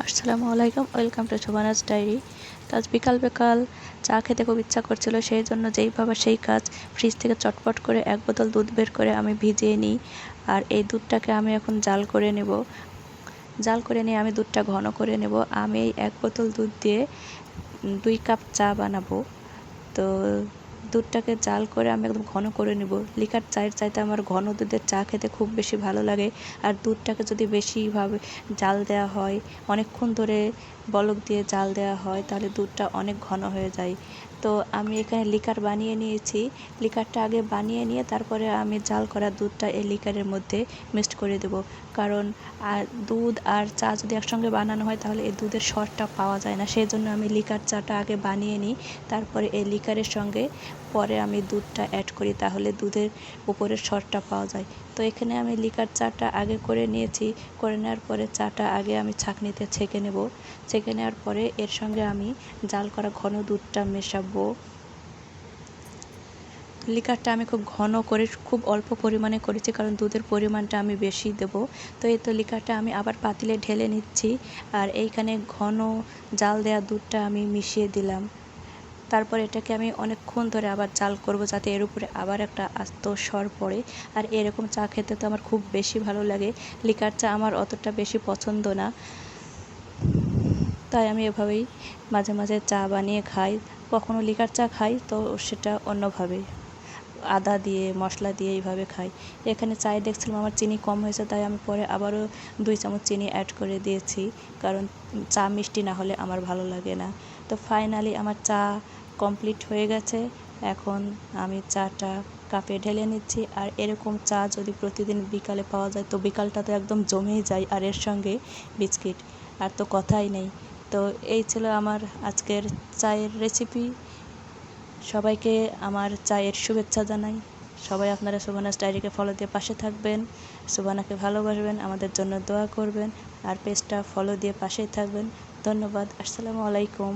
আসসালামু আলাইকুম, welcome to সুবানাস diary. তো আজ বিকাল বিকাল চা খেতে খুব ইচ্ছা করছিল, সেই জন্য যেই ভাবা সেই কাজ, ফ্রিজ থেকে চটপট করে 1 বোতল দুধ বের করে আমি ভিজিয়ে নিই। আর এই দুধটাকে আমি এখন জাল করে নেব। জাল করে নিয়ে আমি দুধটা ঘন করে নেব। আমি এই 1 বোতল দুধ দিয়ে 2 কাপ চা বানাবো। তো দুধটাকে জাল করে আমি একদম ঘন করে নেব। লিকার চায়ের চাইতে আমার ঘন দুধের চা খেতে খুব বেশি ভালো লাগে। আর দুধটাকে যদি বেশিভাবে জাল দেওয়া হয়, অনেকক্ষণ ধরে বলক দিয়ে জাল দেওয়া হয়, তাহলে দুধটা অনেক ঘন হয়ে যায়। তো আমি এখানে লিকার বানিয়ে নিয়েছি। লিকারটা আগে বানিয়ে নিয়ে তারপরে আমি জাল করা দুধটা এই লিকারের মধ্যে মিক্সড করে দেব। কারণ দুধ আর চা যদি একসঙ্গে বানানো হয় তাহলে এই দুধের স্বাদটা পাওয়া যায় না, সেই জন্য আমি লিকার চাটা আগে বানিয়ে নিই। তারপরে এই লিকারের সঙ্গে পরে আমি দুধটা অ্যাড করি, তাহলে দুধের উপরের স্বাদটা পাওয়া যায়। তো এখানে আমি লিকার চাটা আগে করে নিয়েছি। করে নেওয়ার পরে চাটা আগে আমি ছাঁকনিতে ছেঁকে নেব। ছেঁকে নেওয়ার পরে এর সঙ্গে আমি জাল করা ঘন দুধটা মেশাবো। লিকারটা আমি খুব ঘন করে খুব অল্প পরিমাণে করেছি, কারণ দুধের পরিমাণটা আমি বেশি দেব। তো এই তো লিকারটা আমি আবার পাতিলে ঢেলে নিচ্ছি। আর এইখানে ঘন জাল দেওয়া দুধটা আমি মিশিয়ে দিলাম। তারপর এটাকে আমি অনেকক্ষণ ধরে আবার জাল করব, যাতে এর উপরে আবার একটা আস্ত স্বর পড়ে। আর এরকম চা খেতে তো আমার খুব বেশি ভালো লাগে। লিকার চা আমার অতটা বেশি পছন্দ না, তাই আমি এভাবেই মাঝে মাঝে চা বানিয়ে খাই। কখনো লিকার চা খাই তো সেটা অন্যভাবে, আদা দিয়ে মশলা দিয়ে এইভাবে খাই। এখানে চায়ে দেখছিলাম আমার চিনি কম হয়েছে, তাই আমি পরে আবারও 2 চামচ চিনি অ্যাড করে দিয়েছি, কারণ চা মিষ্টি না হলে আমার ভালো লাগে না। তো ফাইনালি আমার চা কমপ্লিট হয়ে গেছে। এখন আমি চাটা কাপে ঢেলে নিচ্ছি। আর এরকম চা যদি প্রতিদিন বিকালে পাওয়া যায় তো বিকালটা তো একদম জমেই যায়। আর এর সঙ্গে বিস্কিট, আর তো কথাই নেই। তো এই ছিল আমার আজকের চায়ের রেসিপি। সবাইকে আমার চায়ের শুভেচ্ছা জানাই। সবাই আপনারা সুবানাস ডায়েরিকে ফলো দিয়ে পাশে থাকবেন, সুবানাকে ভালোবাসবেন, আমাদের জন্য দোয়া করবেন, আর পেজটা ফলো দিয়ে পাশেই থাকবেন। ধন্যবাদ। আসসালামু আলাইকুম।